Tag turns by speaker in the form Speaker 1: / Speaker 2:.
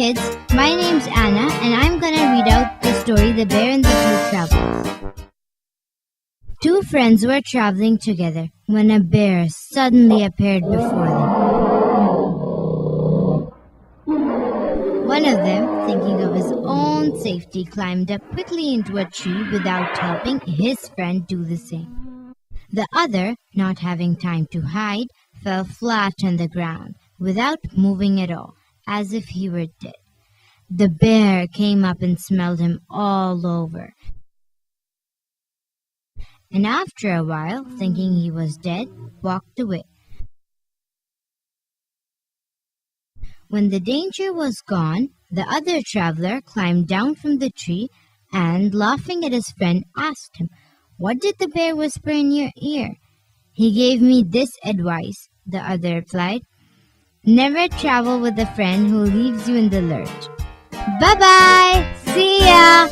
Speaker 1: kids, my name's Anna and I'm gonna read out the story The Bear and the Two Travelers. Two friends were traveling together when a bear suddenly appeared before them. One of them, thinking of his own safety, climbed up quickly into a tree without helping his friend do the same. The other, not having time to hide, fell flat on the ground without moving at all, as if he were dead. The bear came up and smelled him all over, and after a while, thinking he was dead, walked away. When the danger was gone, the other traveler climbed down from the tree and, laughing at his friend, asked him, "What did the bear whisper in your ear?" "He gave me this advice," the other replied. "Never travel with a friend who leaves you in the lurch." Bye-bye! See ya!